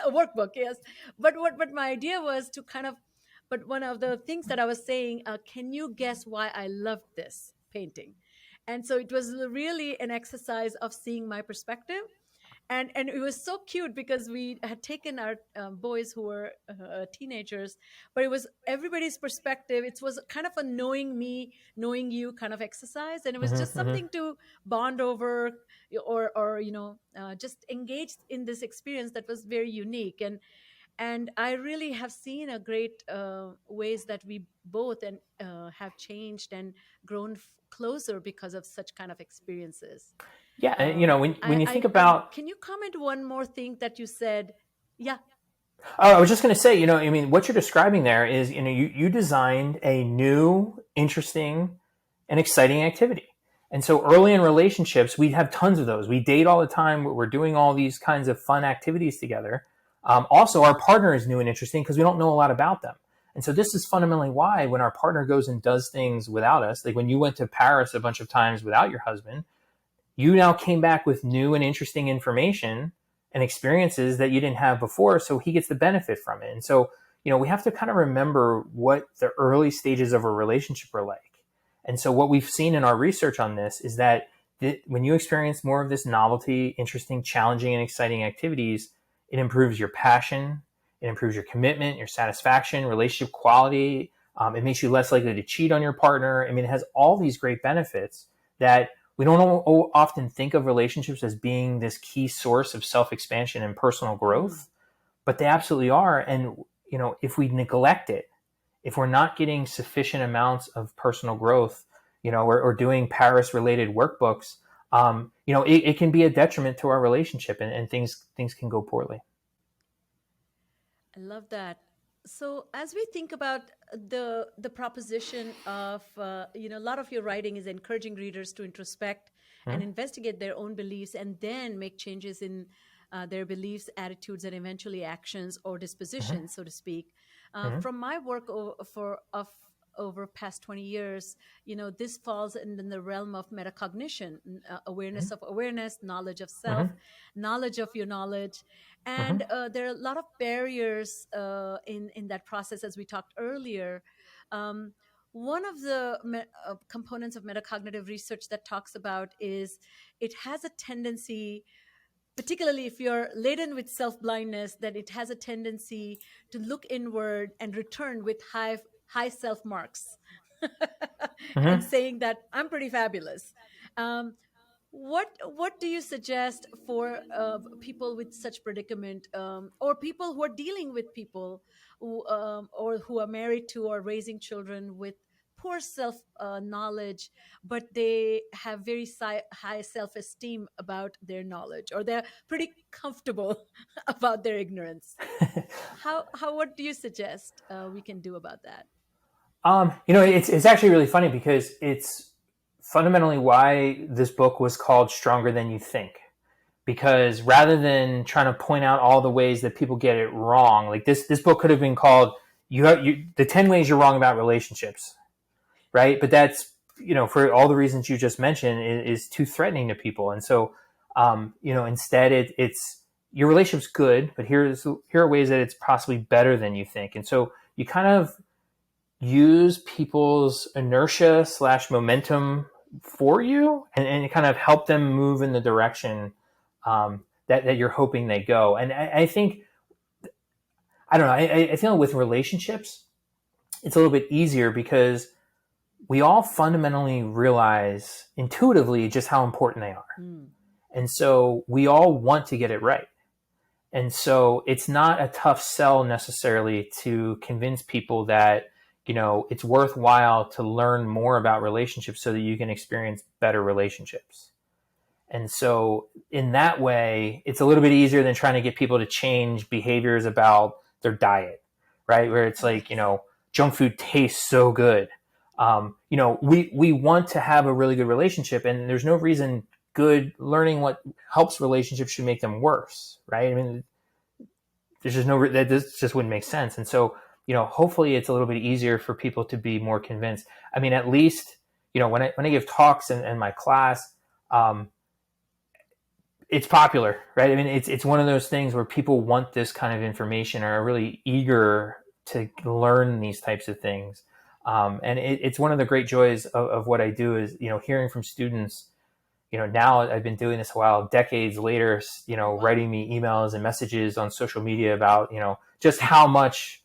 a workbook, yes. But my idea was to but one of the things that I was saying, can you guess why I loved this painting? And so it was really an exercise of seeing my perspective. And it was so cute because we had taken our boys who were teenagers, but it was everybody's perspective. It was kind of a knowing me, knowing you kind of exercise. And it was just something to bond over or just engage in this experience that was very unique. And I really have seen a great ways that we both have changed and grown closer because of such kind of experiences. Yeah, and when you think I about, can you comment one more thing that you said? Yeah. oh, I was just going to say, I mean, what you're describing there is, you designed a new, interesting, and exciting activity. And so early in relationships, we have tons of those. We date all the time. We're doing all these kinds of fun activities together. Also, our partner is new and interesting because we don't know a lot about them. And so this is fundamentally why when our partner goes and does things without us, like when you went to Paris a bunch of times without your husband, you now came back with new and interesting information and experiences that you didn't have before. So he gets the benefit from it. And so, we have to kind of remember what the early stages of a relationship are like. And so what we've seen in our research on this is that when you experience more of this novelty, interesting, challenging, and exciting activities, it improves your passion, it improves your commitment, your satisfaction, relationship quality. It makes you less likely to cheat on your partner. I mean, it has all these great benefits that we don't often think of relationships as being this key source of self-expansion and personal growth, but they absolutely are. And, if we neglect it, if we're not getting sufficient amounts of personal growth, or doing Paris-related workbooks, it can be a detriment to our relationship, and things can go poorly. I love that. So as we think about the proposition of, a lot of your writing is encouraging readers to introspect and investigate their own beliefs and then make changes in their beliefs, attitudes, and eventually actions or dispositions, so to speak. From my work over past 20 years, this falls in the realm of metacognition, awareness of awareness, knowledge of self, knowledge of your knowledge. And there are a lot of barriers in that process, as we talked earlier. One of the components of metacognitive research that talks about is it has a tendency, particularly if you're laden with self-blindness, that it has a tendency to look inward and return with high self-marks and saying that I'm pretty fabulous. What do you suggest for people with such predicament, or people who are dealing with people or who are married to or raising children with poor self knowledge, but they have very high self-esteem about their knowledge, or they're pretty comfortable about their ignorance? What do you suggest we can do about that? It's actually really funny because it's fundamentally why this book was called Stronger Than You Think. Because rather than trying to point out all the ways that people get it wrong, like this book could have been called the 10 ways you're wrong about relationships, right? But that's, for all the reasons you just mentioned, is too threatening to people. And so, instead it's your relationship's good, but here are ways that it's possibly better than you think. And so you kind of use people's inertia / momentum for you and kind of help them move in the direction that you're hoping they go. And I think, I don't know, I feel with relationships, it's a little bit easier because we all fundamentally realize intuitively just how important they are. And so we all want to get it right. And so it's not a tough sell necessarily to convince people that, it's worthwhile to learn more about relationships so that you can experience better relationships. And so in that way, it's a little bit easier than trying to get people to change behaviors about their diet, right? Where it's like, junk food tastes so good. We want to have a really good relationship, and there's no reason learning what helps relationships should make them worse, right? I mean, there's just this just wouldn't make sense. And so, hopefully it's a little bit easier for people to be more convinced. I mean, at least, when I give talks in my class, it's popular, right? I mean, it's one of those things where people want this kind of information, or are really eager to learn these types of things. And it's one of the great joys of what I do is, hearing from students, now I've been doing this a while, decades later, writing me emails and messages on social media about, just how much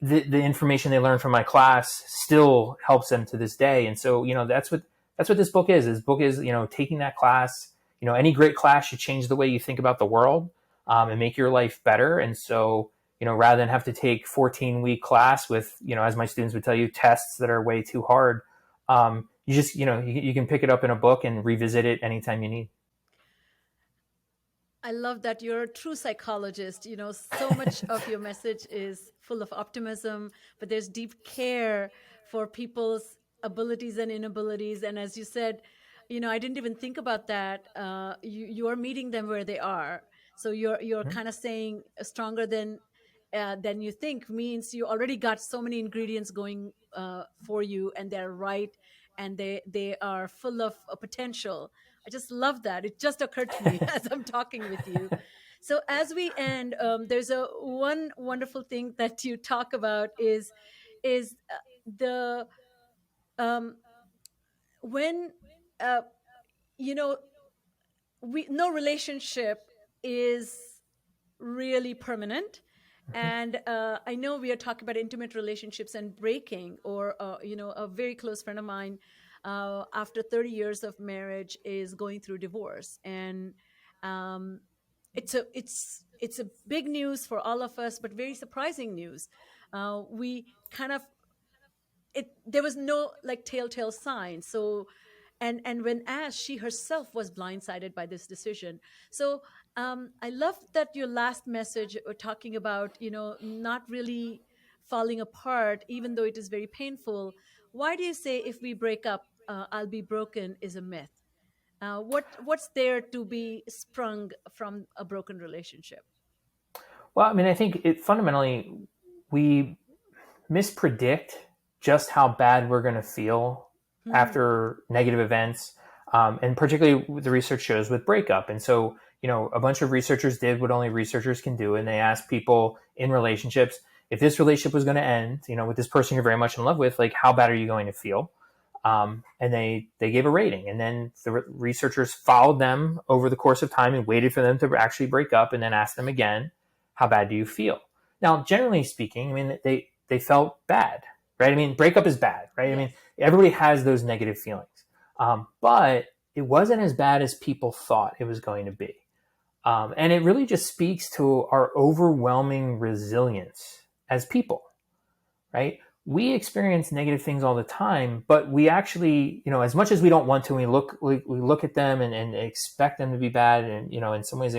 the information they learned from my class still helps them to this day. And so, that's what this book is. This book is, taking that class, any great class should change the way you think about the world, and make your life better. And so, rather than have to take 14-week class with, as my students would tell you, tests that are way too hard. You just, you can pick it up in a book and revisit it anytime you need. I love that you're a true psychologist. So much of your message is full of optimism, but there's deep care for people's abilities and inabilities. And as you said, I didn't even think about that. You are meeting them where they are. So you're kind of saying stronger than you think means you already got so many ingredients going for you, and they're right, and they are full of potential. I just love that. It just occurred to me as I'm talking with you. So as we end, there's one wonderful thing that you talk about is the um, when uh, you know we no relationship is really permanent. And I know we are talking about intimate relationships and breaking, or a very close friend of mine, after 30 years of marriage, is going through divorce, and um, it's a big news for all of us, but very surprising news. We kind of there was no like telltale sign. So and when asked, she herself was blindsided by this decision. So I love that your last message talking about not really falling apart, even though it is very painful. Why do you say if we break up, I'll be broken is a myth? What's there to be sprung from a broken relationship? Well, I mean, I think fundamentally we mispredict just how bad we're going to feel after negative events, and particularly the research shows with breakup. And so, a bunch of researchers did what only researchers can do, and they asked people in relationships, if this relationship was going to end, with this person you're very much in love with, like, how bad are you going to feel? And they gave a rating, and then the researchers followed them over the course of time and waited for them to actually break up, and then asked them again, how bad do you feel? Now, generally speaking, I mean, they felt bad, right? I mean, breakup is bad, right? Yes. I mean, everybody has those negative feelings, but it wasn't as bad as people thought it was going to be. And it really just speaks to our overwhelming resilience as people, right? We experience negative things all the time, but we actually, as much as we don't want to, we look at them and expect them to be bad. And, in some ways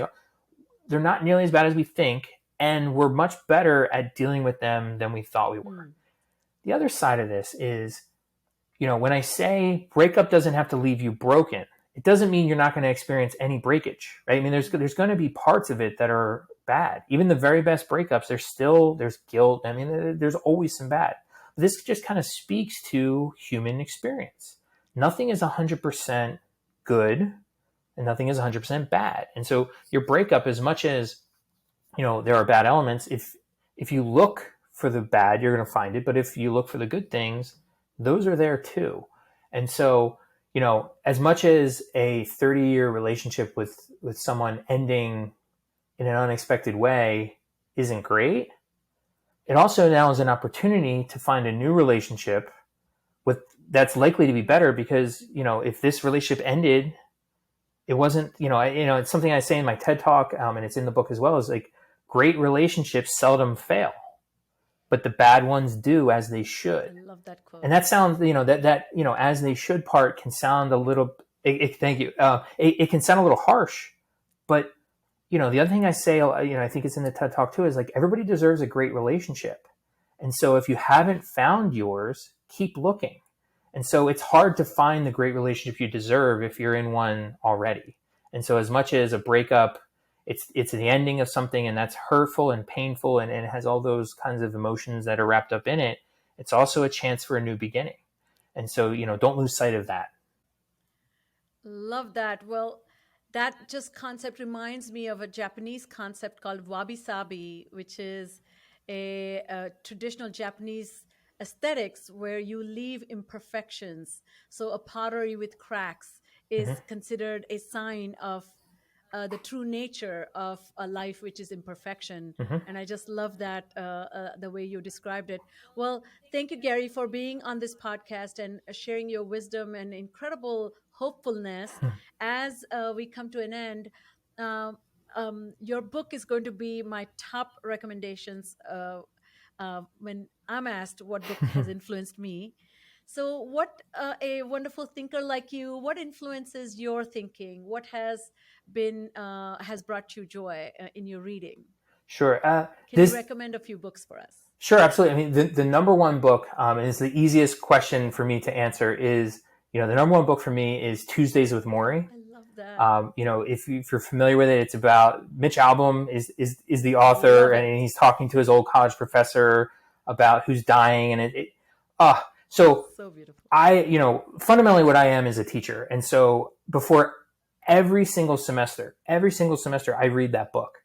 they're not nearly as bad as we think. And we're much better at dealing with them than we thought we were. The other side of this is, when I say breakup doesn't have to leave you broken, it doesn't mean you're not going to experience any breakage, right? I mean, there's going to be parts of it that are bad. Even the very best breakups, there's guilt. I mean, there's always some bad. This just kind of speaks to human experience. Nothing is 100% good and nothing is 100% bad. And so your breakup, as much as, there are bad elements, if you look for the bad, you're going to find it. But if you look for the good things, those are there too. And so, as much as a 30-year relationship with someone ending in an unexpected way isn't great, it also now is an opportunity to find a new relationship that's likely to be better, because, if this relationship ended, it wasn't, it's something I say in my TED Talk, and it's in the book as well, is like, great relationships seldom fail, but the bad ones do, as they should. I love that quote. And that sounds, that as they should part can sound a little, thank you. It can sound a little harsh, but, the other thing I say, I think it's in the TED Talk too, is like, everybody deserves a great relationship. And so if you haven't found yours, keep looking. And so it's hard to find the great relationship you deserve if you're in one already. And so as much as a breakup, it's the ending of something, and that's hurtful and painful, and it has all those kinds of emotions that are wrapped up in it, it's also a chance for a new beginning. And so, don't lose sight of that. Love that. Well, that just concept reminds me of a Japanese concept called wabi-sabi, which is a traditional Japanese aesthetics where you leave imperfections. So a pottery with cracks is considered a sign of the true nature of a life, which is imperfection. And I just love that, the way you described it. Well, thank you, Gary, for being on this podcast and sharing your wisdom and incredible hopefulness. As we come to an end, your book is going to be my top recommendations when I'm asked what book has influenced me. So, what a wonderful thinker like you, what influences your thinking? What has brought you joy in your reading? Sure. Can you recommend a few books for us? Sure, absolutely. I mean, the number one book, and it's the easiest question for me to answer, is, the number one book for me is Tuesdays with Morrie. I love that. If you're familiar with it, it's about Mitch Albom is the author, and he's talking to his old college professor about who's dying, and so beautiful. Fundamentally what I am is a teacher. And so before every single semester, I read that book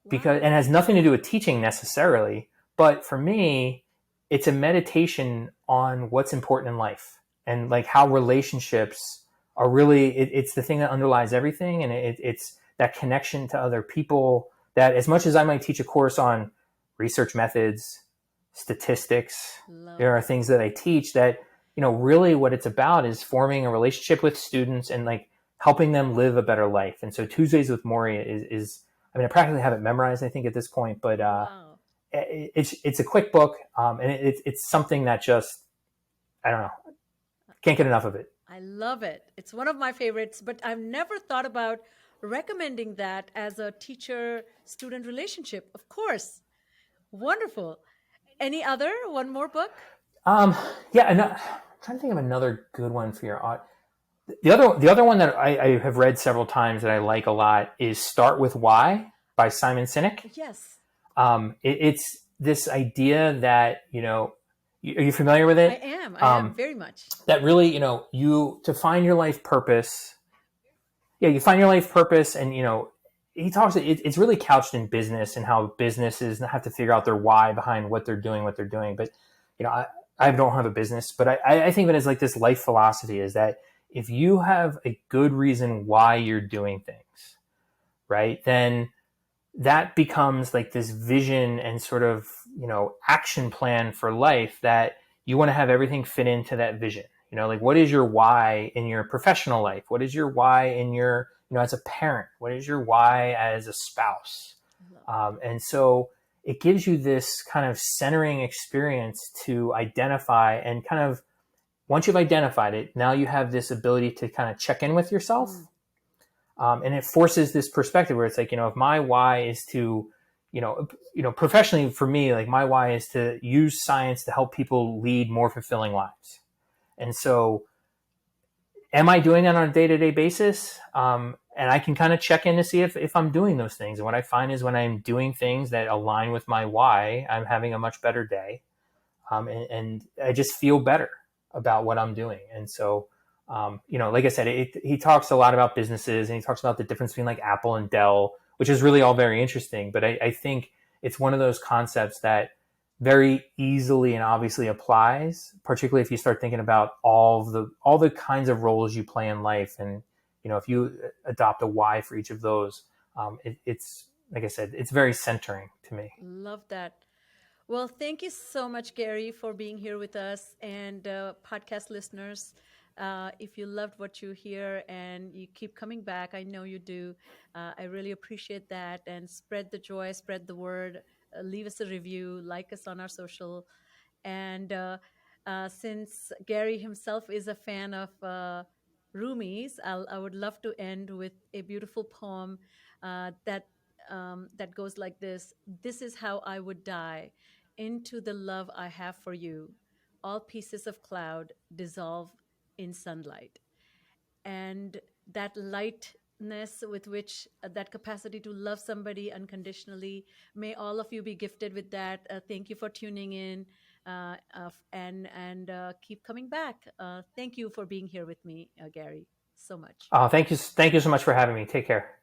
because it has nothing to do with teaching necessarily. But for me, it's a meditation on what's important in life and like how relationships are really, it's the thing that underlies everything. And it's that connection to other people that, as much as I might teach a course on research methods, statistics, there are things that I teach that, really what it's about is forming a relationship with students and like helping them live a better life. And so Tuesdays with Morrie is I practically have it memorized, I think, at this point, but it's a quick book. And it's something that just, I don't know, can't get enough of it. I love it. It's one of my favorites, but I've never thought about recommending that as a teacher-student relationship. Of course. Wonderful. Any other? One more book? I'm trying to think of another good one for your audience. The other one that I have read several times that I like a lot is Start With Why by Simon Sinek. Yes. It's this idea that, are you familiar with it? I am very much. That really, to find your life purpose. Yeah, you find your life purpose, and, he talks, it's really couched in business and how businesses have to figure out their why behind what they're doing. But, I don't have a business, but I think of it as like this life philosophy is that if you have a good reason why you're doing things, right, then that becomes like this vision and sort of, action plan for life that you want to have everything fit into that vision. Like what is your why in your professional life? What is your why in your, as a parent? What is your why as a spouse? And so it gives you this kind of centering experience to identify and kind of, once you've identified it, now you have this ability to kind of check in with yourself. And it forces this perspective where it's like, if my why is to, professionally for me, like my why is to use science to help people lead more fulfilling lives. And so am I doing that on a day-to-day basis? And I can kind of check in to see if I'm doing those things. And what I find is when I'm doing things that align with my why, I'm having a much better day. And I just feel better about what I'm doing. And so, like I said, he talks a lot about businesses and he talks about the difference between like Apple and Dell, which is really all very interesting. But I think it's one of those concepts that very easily and obviously applies, particularly if you start thinking about all the kinds of roles you play in life. And, if you adopt a why for each of those, it's, like I said, it's very centering to me. Love that. Well, thank you so much, Gary, for being here with us. And podcast listeners, if you loved what you hear and you keep coming back, I know you do. I really appreciate that. And spread the joy, spread the word, leave us a review, like us on our social. And since Gary himself is a fan of Rumi's, I would love to end with a beautiful poem that goes like this. This is how I would die, into the love I have for you. All pieces of cloud dissolve in sunlight. And that lightness with which, that capacity to love somebody unconditionally, may all of you be gifted with that. Thank you for tuning in. And keep coming back. Thank you for being here with me, Gary, so much. Thank you so much for having me. Take care.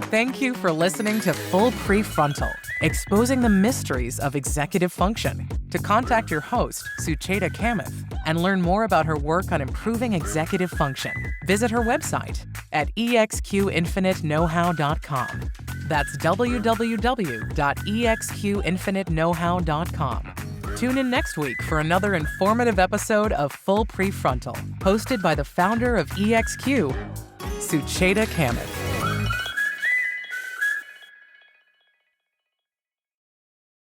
Thank you for listening to Full PreFrontal, exposing the mysteries of executive function. To contact your host, Sucheta Kamath, and learn more about her work on improving executive function, visit her website at exqinfiniteknowhow.com. That's www.exqinfiniteknowhow.com. Tune in next week for another informative episode of Full PreFrontal, hosted by the founder of EXQ, Sucheta Kamath.